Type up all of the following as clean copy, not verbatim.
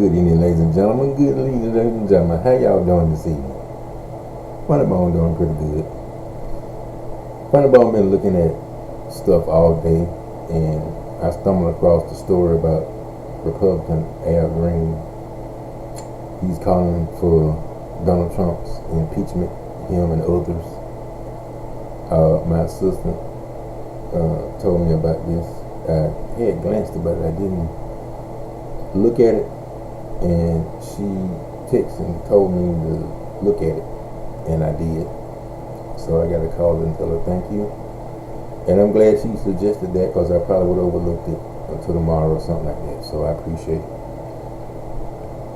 Good evening, ladies and gentlemen. Good evening, ladies and gentlemen. How y'all doing this evening? Funnybone doing pretty good. Funnybone been looking at stuff all day, and I stumbled across the story about Republican Al Green. He's calling for Donald Trump's impeachment, him and others. My assistant told me about this. I had glanced about it. I didn't look at it, and she texted and told me to look at it, and I did. So I got to call her and tell her thank you. And I'm glad she suggested that, because I probably would have overlooked it until tomorrow or something like that. So I appreciate it.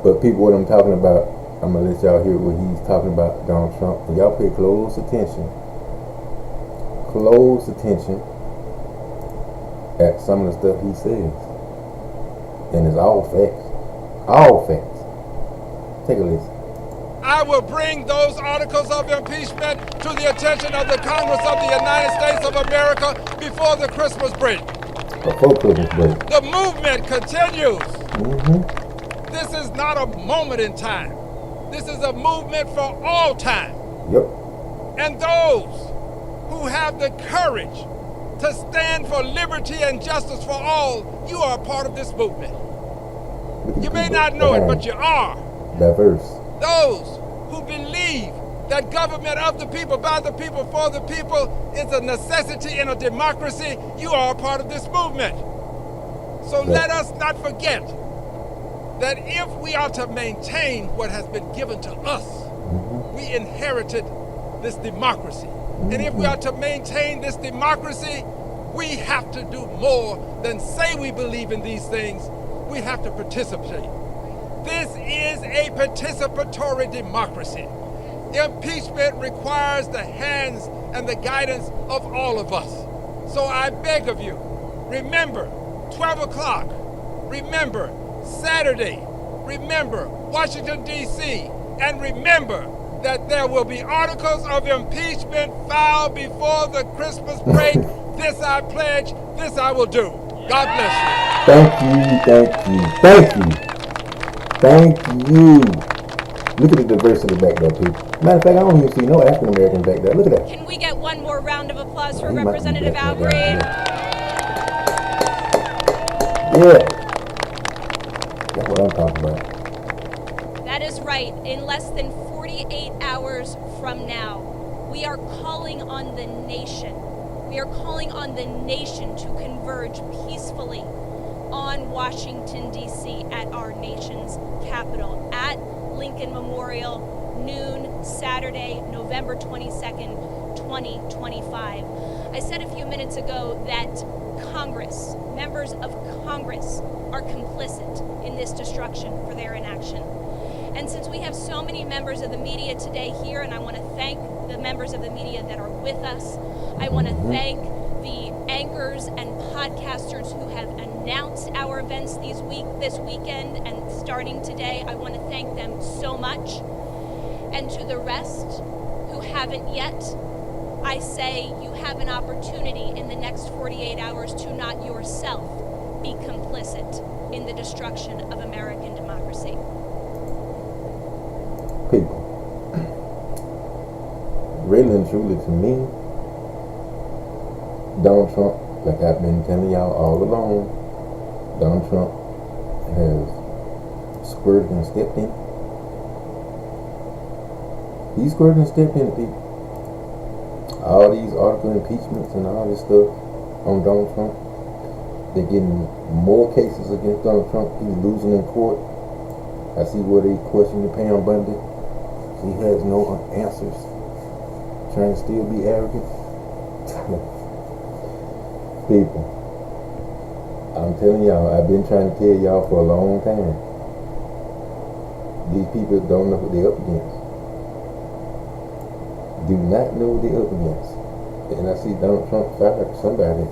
But people, what I'm talking about, I'm going to let y'all hear what he's talking about, Donald Trump. And y'all pay close attention at some of the stuff he says. And it's all facts. All facts. Take a listen. I will bring those articles of impeachment to the attention of the Congress of the United States of America before the Christmas break. Before Christmas break. The movement continues. Mm-hmm. This is not a moment in time. This is a movement for all time. Yep. And those who have the courage to stand for liberty and justice for all, you are a part of this movement. You may not know it, but you are. Diverse. Those who believe that government of the people, by the people, for the people is a necessity in a democracy, you are a part of this movement. So let us not forget that if we are to maintain what has been given to us, we inherited this democracy. And if we are to maintain this democracy, we have to do more than say we believe in these things. We have to participate. This is a participatory democracy. Impeachment requires the hands and the guidance of all of us. So I beg of you, remember 12 o'clock, remember Saturday, remember Washington, D.C., and remember that there will be articles of impeachment filed before the Christmas break. This I pledge, this I will do. God bless you. Thank you. Look at the diversity back there, people. Matter of fact, I don't even see no African American back there. Look at that. Can we get one more round of applause for Representative Al Green? Yeah. That's what I'm talking about. That is right. In less than 48 hours from now, we are calling on the nation. We are calling on the nation to converge peacefully on Washington, D.C. at our nation's capital, at Lincoln Memorial, noon, Saturday, November 22nd, 2025. I said a few minutes ago that Congress, members of Congress, are complicit in this destruction for their inaction. And since we have so many members of the media today here, and I want to thank the members of the media that are with us, I want to thank the anchors and podcasters who have announced our events this weekend and starting today. I want to thank them so much. And to the rest who haven't yet, I say you have an opportunity in the next 48 hours to not yourself be complicit in the destruction of American democracy. People, really and truly to me, Donald Trump, like I've been telling y'all all along, Donald Trump has squirted and stepped in. He squirted and stepped in, people. All these article impeachments and all this stuff on Donald Trump, they're getting more cases against Donald Trump. He's losing in court. I see where they question Pam Bundy. He has no answers. Trying to still be arrogant. People, I'm telling y'all, I've been trying to tell y'all for a long time. These people don't know what they're up against. Do not know what they're up against. And I see Donald Trump fired somebody.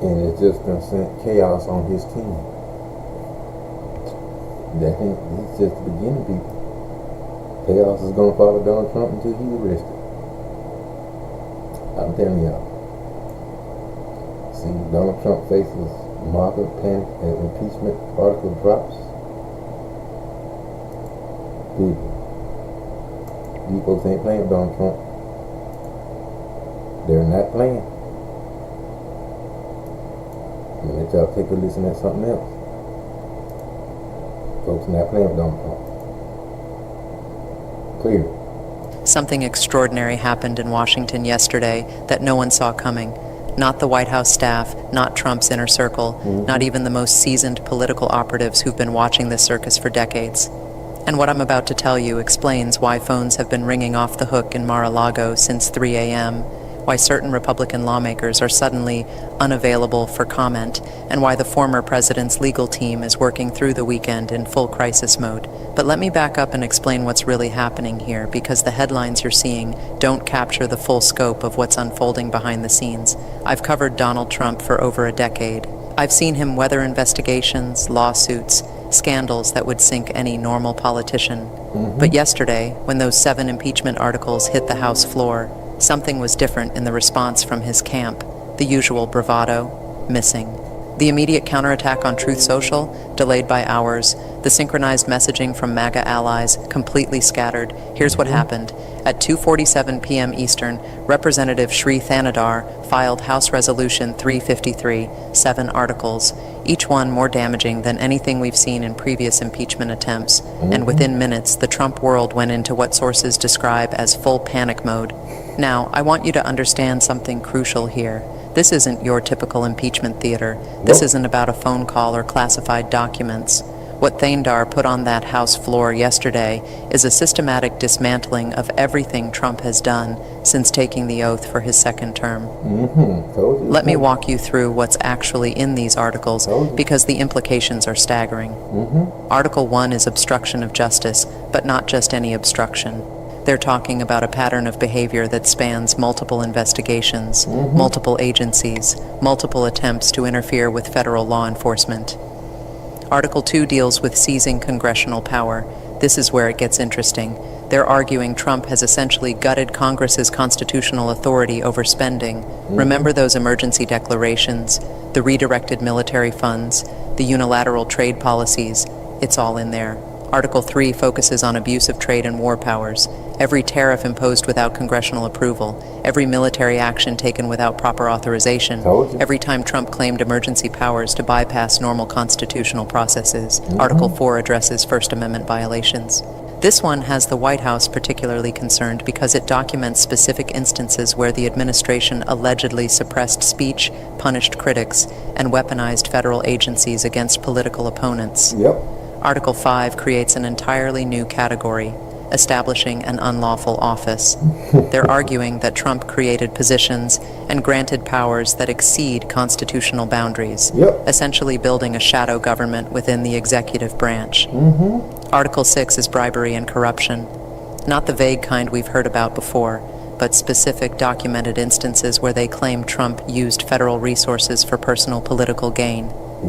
And it's just gonna send chaos on his team. It's just the beginning, people. Chaos is gonna follow Donald Trump until he's arrested. I'm telling y'all. See, Donald Trump faces Market panic as impeachment article drops. People, these folks ain't playing with Donald Trump. They're not playing. I'm gonna let y'all take a listen at something else. Folks not playing with Donald Trump. Clear. Something extraordinary happened in Washington yesterday that no one saw coming. Not the White House staff, not Trump's inner circle, not even the most seasoned political operatives who've been watching this circus for decades. And what I'm about to tell you explains why phones have been ringing off the hook in Mar-a-Lago since 3 a.m., why certain Republican lawmakers are suddenly unavailable for comment, and why the former president's legal team is working through the weekend in full crisis mode. But let me back up and explain what's really happening here, because the headlines you're seeing don't capture the full scope of what's unfolding behind the scenes. I've covered Donald Trump for over a decade. I've seen him weather investigations, lawsuits, scandals that would sink any normal politician. But yesterday, when those 7 impeachment articles hit the House floor, something was different in the response from his camp. The usual bravado, missing. The immediate counterattack on Truth Social, delayed by hours. The synchronized messaging from MAGA allies, completely scattered. Here's what happened. At 2:47 p.m. Eastern, Representative Shri Thanadar filed House Resolution 353, 7 articles, each one more damaging than anything we've seen in previous impeachment attempts. And within minutes, the Trump world went into what sources describe as full panic mode. Now, I want you to understand something crucial here. This isn't your typical impeachment theater. This isn't about a phone call or classified documents. What Thandar put on that House floor yesterday is a systematic dismantling of everything Trump has done since taking the oath for his second term. Let me walk you through what's actually in these articles, because the implications are staggering. Article 1 is obstruction of justice, but not just any obstruction. They're talking about a pattern of behavior that spans multiple investigations, multiple agencies, multiple attempts to interfere with federal law enforcement. Article 2 deals with seizing congressional power. This is where it gets interesting. They're arguing Trump has essentially gutted Congress's constitutional authority over spending. Remember those emergency declarations, the redirected military funds, the unilateral trade policies? It's all in there. Article 3 focuses on abuse of trade and war powers. Every tariff imposed without congressional approval, every military action taken without proper authorization, every time Trump claimed emergency powers to bypass normal constitutional processes. Article 4 addresses First Amendment violations. This one has the White House particularly concerned because it documents specific instances where the administration allegedly suppressed speech, punished critics, and weaponized federal agencies against political opponents. Article 5 creates an entirely new category, establishing an unlawful office. They're arguing that Trump created positions and granted powers that exceed constitutional boundaries, essentially building a shadow government within the executive branch. Article 6 is bribery and corruption. Not the vague kind we've heard about before, but specific documented instances where they claim Trump used federal resources for personal political gain.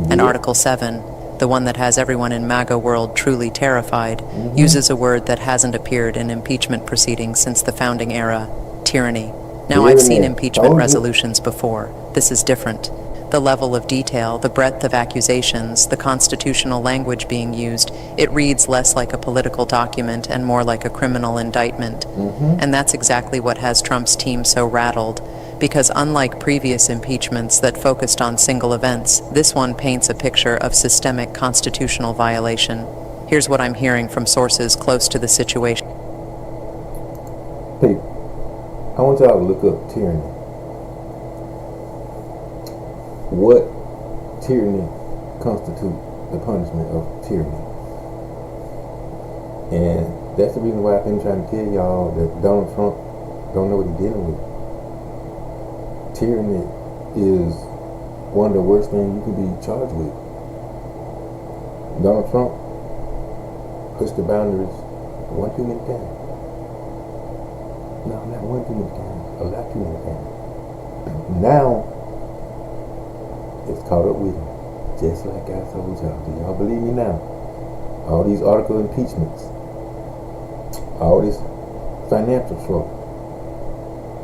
And Article 7, the one that has everyone in MAGA world truly terrified, uses a word that hasn't appeared in impeachment proceedings since the founding era: tyranny. Now, I've seen impeachment resolutions before. This is different. The level of detail, the breadth of accusations, the constitutional language being used, it reads less like a political document and more like a criminal indictment. And that's exactly what has Trump's team so rattled. Because unlike previous impeachments that focused on single events, this one paints a picture of systemic constitutional violation. Here's what I'm hearing from sources close to the situation. Hey, I want y'all to look up tyranny. What tyranny constitutes the punishment of tyranny? And that's the reason why I've been trying to tell y'all that Donald Trump don't know what he's dealing with. Tyranny is one of the worst things you can be charged with. Donald Trump pushed the boundaries one too many times. No, not one too many times, a lot too many times. Now, it's caught up with him, just like I told y'all. Do y'all believe me now? All these article impeachments, all this financial fraud.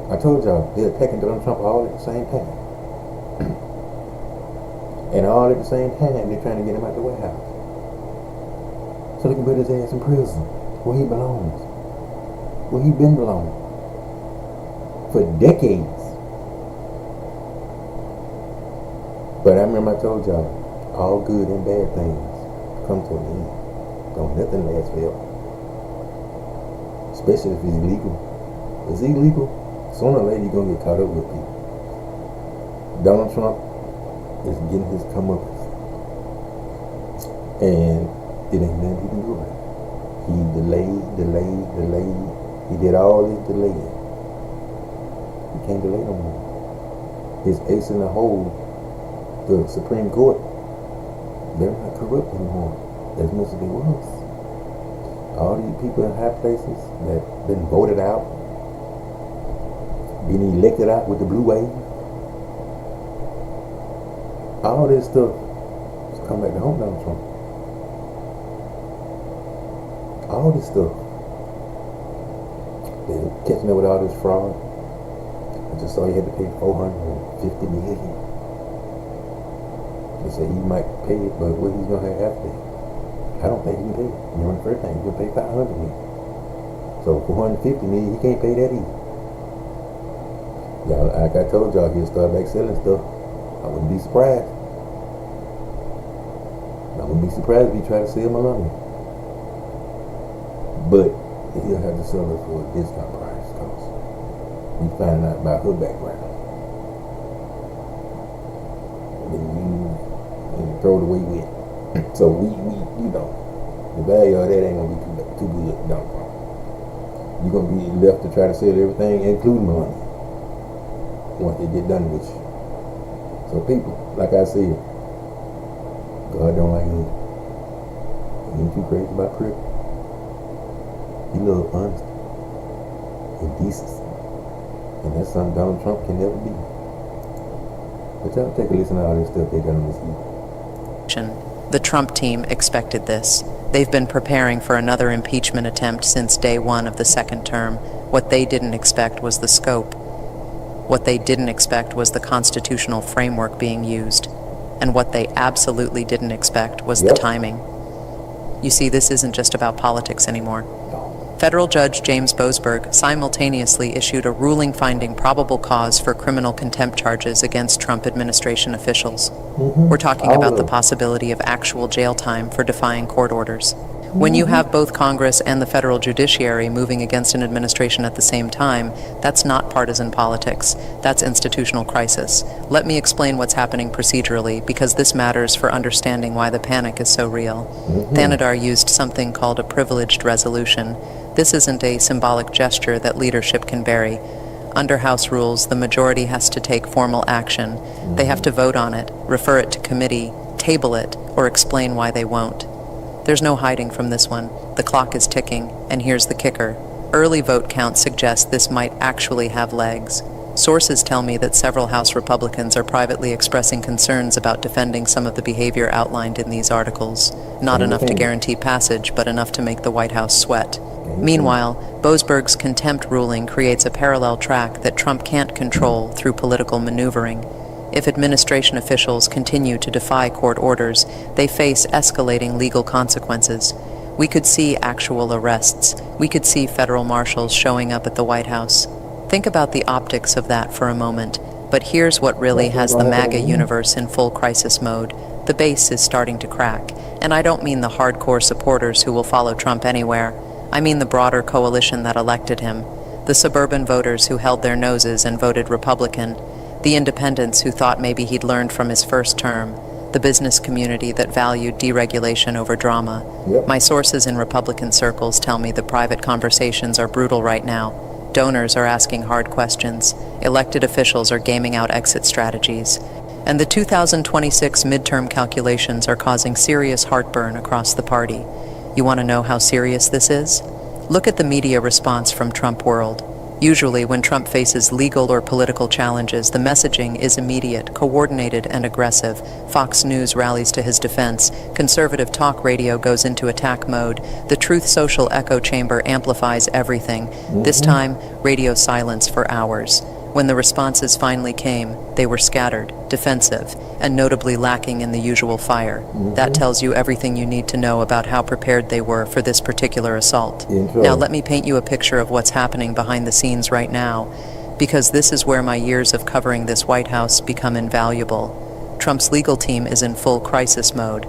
I told y'all, they're attacking Donald Trump all at the same time. And all at the same time, they're trying to get him out the White House. So they can put his ass in prison, where he belongs. Where he been belonging. For decades. But I remember I told y'all, all good and bad things come to an end. Don't nothing last forever. Especially if it's illegal. If it's illegal, sooner or later you're going to get caught up with people. Donald Trump is getting his comeuppance. And it ain't nothing he can do about it. He delayed. He did all this delaying. He can't delay no more. His ace in the hole, the Supreme Court, they're not corrupt anymore as much as they was. All these people in high places that been voted out, been elected out with the blue wave, all this stuff is come back to home Donald Trump. All this stuff. They're catching up with all this fraud. I just saw he had to pay $450 million. They say he might pay it, but what he's gonna have after that? I don't think he can pay it. You know, the first thing he can pay $500 million. So $450 million, he can't pay that either. Y'all, like I told y'all, he'll start back selling stuff. I wouldn't be surprised. I wouldn't be surprised if he tried to sell Melania. But he'll have to sell it for a discount price because we find out about her background. And then use and throw it away with. So we you know, the value of that ain't gonna be too good. Don't. You're gonna be left to try to sell everything, including Melania, once they get done with you. So people, like I said, God don't like it. He ain't too crazy about privilege. He loves honesty and decency. And that's something Donald Trump can never be. But y'all take a listen to all this stuff they done on this evening. The Trump team expected this. They've been preparing for another impeachment attempt since day one of the second term. What they didn't expect was the scope. What they didn't expect was the constitutional framework being used. And what they absolutely didn't expect was the timing. You see, this isn't just about politics anymore. Federal Judge James Boasberg simultaneously issued a ruling finding probable cause for criminal contempt charges against Trump administration officials. We're talking about the possibility of actual jail time for defying court orders. When you have both Congress and the federal judiciary moving against an administration at the same time, that's not partisan politics. That's institutional crisis. Let me explain what's happening procedurally, because this matters for understanding why the panic is so real. Thanedar used something called a privileged resolution. This isn't a symbolic gesture that leadership can vary. Under House rules, the majority has to take formal action. They have to vote on it, refer it to committee, table it, or explain why they won't. There's no hiding from this one. The clock is ticking, and here's the kicker. Early vote counts suggest this might actually have legs. Sources tell me that several House Republicans are privately expressing concerns about defending some of the behavior outlined in these articles. Not enough to guarantee passage, but enough to make the White House sweat. Meanwhile, Boasberg's contempt ruling creates a parallel track that Trump can't control through political maneuvering. If administration officials continue to defy court orders, they face escalating legal consequences. We could see actual arrests. We could see federal marshals showing up at the White House. Think about the optics of that for a moment. But here's what really has the MAGA universe in full crisis mode. The base is starting to crack. And I don't mean the hardcore supporters who will follow Trump anywhere. I mean the broader coalition that elected him. The suburban voters who held their noses and voted Republican. The independents who thought maybe he'd learned from his first term. The business community that valued deregulation over drama. My sources in Republican circles tell me the private conversations are brutal right now. Donors are asking hard questions. Elected officials are gaming out exit strategies. And the 2026 midterm calculations are causing serious heartburn across the party. You want to know how serious this is? Look at the media response from Trump world. Usually, when Trump faces legal or political challenges, the messaging is immediate, coordinated, and aggressive. Fox News rallies to his defense. Conservative talk radio goes into attack mode. The Truth Social echo chamber amplifies everything. This time, radio silence for hours. When the responses finally came, they were scattered, defensive, and notably lacking in the usual fire. That tells you everything you need to know about how prepared they were for this particular assault. Now let me paint you a picture of what's happening behind the scenes right now, because this is where my years of covering this White House become invaluable. Trump's legal team is in full crisis mode.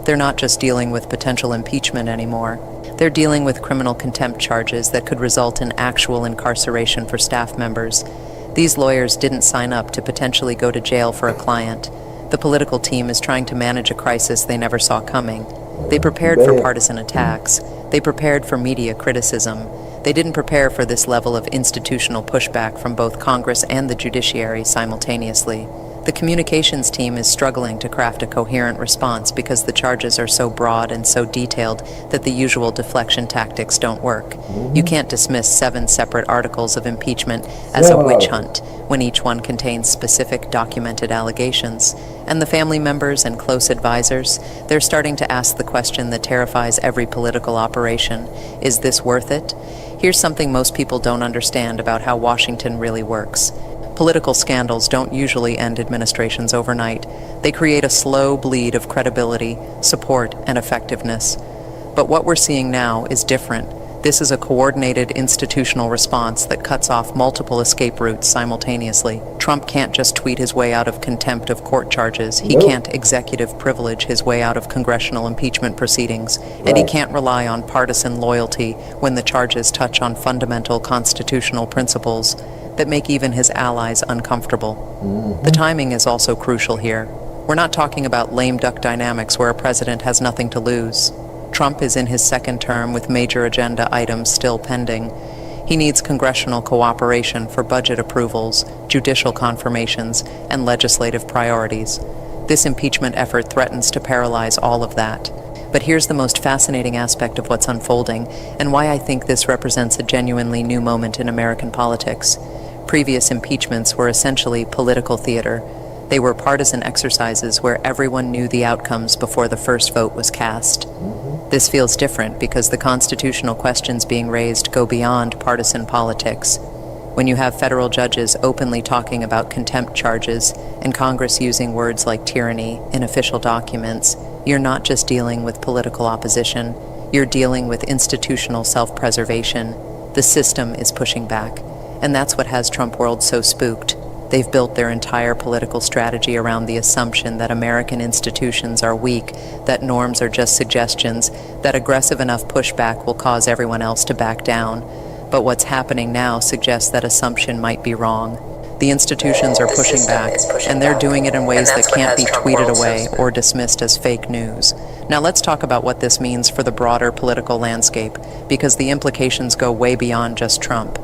They're not just dealing with potential impeachment anymore. They're dealing with criminal contempt charges that could result in actual incarceration for staff members. These lawyers didn't sign up to potentially go to jail for a client. The political team is trying to manage a crisis they never saw coming. They prepared for partisan attacks. They prepared for media criticism. They didn't prepare for this level of institutional pushback from both Congress and the judiciary simultaneously. The communications team is struggling to craft a coherent response because the charges are so broad and so detailed that the usual deflection tactics don't work. You can't dismiss 7 separate articles of impeachment as a witch hunt when each one contains specific documented allegations. And the family members and close advisors, they're starting to ask the question that terrifies every political operation: is this worth it? Here's something most people don't understand about how Washington really works. Political scandals don't usually end administrations overnight. They create a slow bleed of credibility, support, and effectiveness. But what we're seeing now is different. This is a coordinated institutional response that cuts off multiple escape routes simultaneously. Trump can't just tweet his way out of contempt of court charges. He can't executive privilege his way out of congressional impeachment proceedings. And he can't rely on partisan loyalty when the charges touch on fundamental constitutional principles that make even his allies uncomfortable. The timing is also crucial here. We're not talking about lame duck dynamics where a president has nothing to lose. Trump is in his second term with major agenda items still pending. He needs congressional cooperation for budget approvals, judicial confirmations, and legislative priorities. This impeachment effort threatens to paralyze all of that. But here's the most fascinating aspect of what's unfolding, and why I think this represents a genuinely new moment in American politics. Previous impeachments were essentially political theater. They were partisan exercises where everyone knew the outcomes before the first vote was cast. This feels different because the constitutional questions being raised go beyond partisan politics. When you have federal judges openly talking about contempt charges and Congress using words like tyranny in official documents, you're not just dealing with political opposition, you're dealing with institutional self-preservation. The system is pushing back. And that's what has Trump world so spooked. They've built their entire political strategy around the assumption that American institutions are weak, that norms are just suggestions, that aggressive enough pushback will cause everyone else to back down. But what's happening now suggests that assumption might be wrong. The institutions are pushing back, and they're doing it in ways that can't be tweeted away or dismissed as fake news. Now let's talk about what this means for the broader political landscape, because the implications go way beyond just Trump.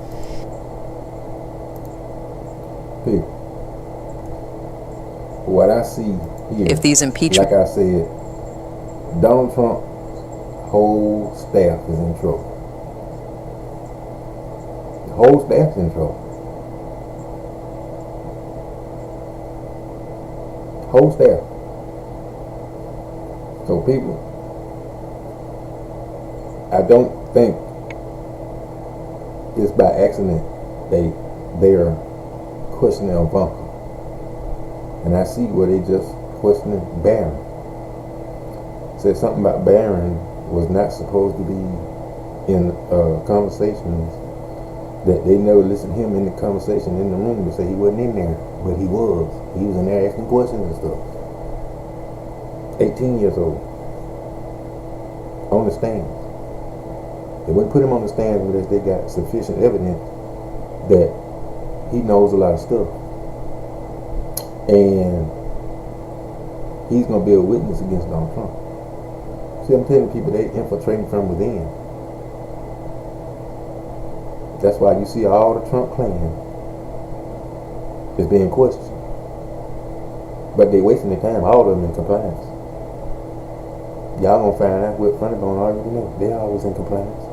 What I see here, if these impeachment, like I said, Donald Trump's whole staff is in trouble. The whole staff's in trouble. Whole staff. So people, I don't think it's by accident they're questioning Ivanka. And I see where they just questioning Barron. Said something about Barron was not supposed to be in conversations, that they never listened to him in the conversation in the room to say he wasn't in there, but he was. He was in there asking questions and stuff. 18 years old. On the stand. They wouldn't put him on the stand unless they got sufficient evidence that he knows a lot of stuff. And he's going to be a witness against Donald Trump. See, I'm telling people, they infiltrating from within. That's why you see all the Trump clan is being questioned. But they wasting their time, all of them in compliance. Y'all gonna find out what Funny Bone already know. They always in compliance.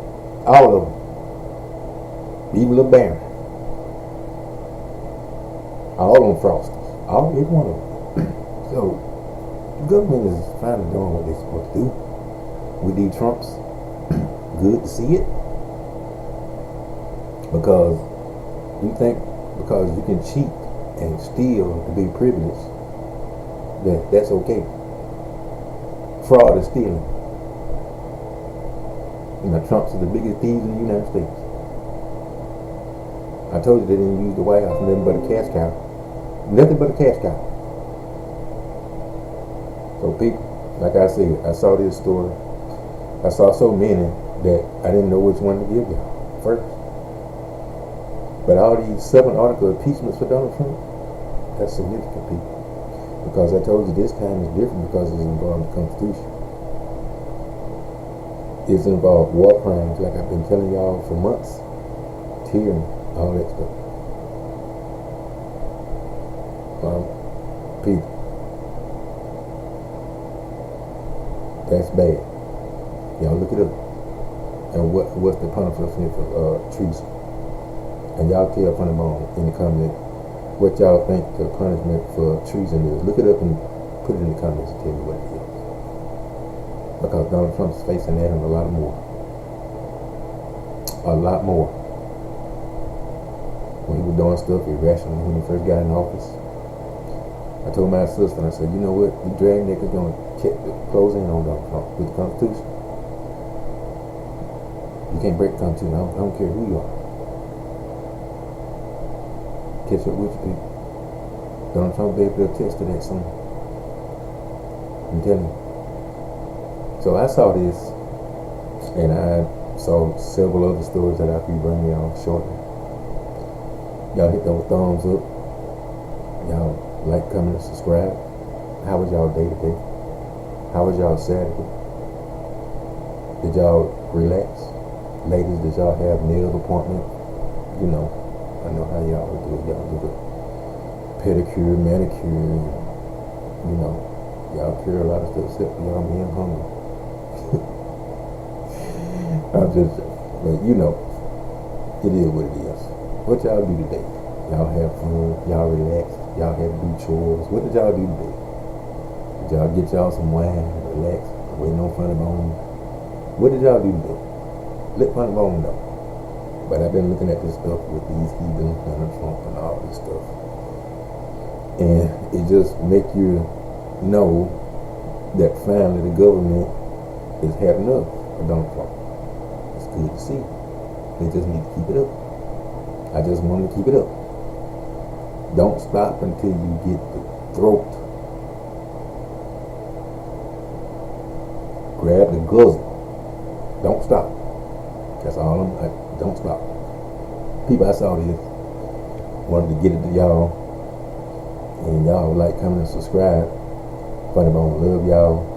All of them. Even Lil Barron. All of them frosters. Every one of them. So, the government is finally doing what they're supposed to do. With these Trumps, good to see it. Because you think because you can cheat and steal to be privileged, that's okay. Fraud is stealing. You know, Trump's the biggest thieves in the United States. I told you they didn't use the White House nothing but a cash cow. Nothing but a cash cow. So people, like I said, I saw this story. I saw so many that I didn't know which one to give y'all first. But all these 7 article impeachments for Donald Trump, that's significant, people. Because I told you this time is different because it's involved the Constitution. It's involved war crimes, like I've been telling y'all for months. Tyranny, all that stuff. People, that's bad. Y'all look it up. And what's the punishment for treason? And y'all tell Funny Bone in the comment what y'all think the punishment for treason is. Look it up and put it in the comments and tell me what it is. Because Donald Trump's facing that and a lot more. A lot more. When he was doing stuff irrationally when he first got in office. I told my sister, and I said, you know what? You drag niggas gonna close in on Donald Trump with the Constitution. You can't break the Constitution. I don't care who you are. Catch up with you people. Donald Trump will be able to attest to that soon. I'm telling you. So I saw this, and I saw several other stories that I'll be bringing y'all shortly. Y'all hit those thumbs up. Y'all like, comment, and subscribe. How was y'all day today? How was y'all Saturday? Did y'all relax? Ladies, did y'all have nail appointment? You know, I know how y'all do it. Y'all do the pedicure, manicure, you know, y'all cure a lot of stuff except for y'all men hungry. I'm just, but you know, it is what it is. What y'all do today? Y'all have fun, y'all relax, y'all have to do chores. What did y'all do today? Did y'all get y'all some wine and relax, waiting on Funny Bone? What did y'all do today? Let Funny Bone know. But I've been looking at this stuff with these heathens, Donald Trump and all this stuff. And it just make you know that finally the government is having enough of Donald Trump. It's good to see. They just need to keep it up. I just want them to keep it up. Don't stop until you get the throat. Grab the guzzle. Don't stop. That's all don't stop. People, I saw this. Wanted to get it to y'all. And y'all like, comment, and subscribe. Funny Bone, love y'all.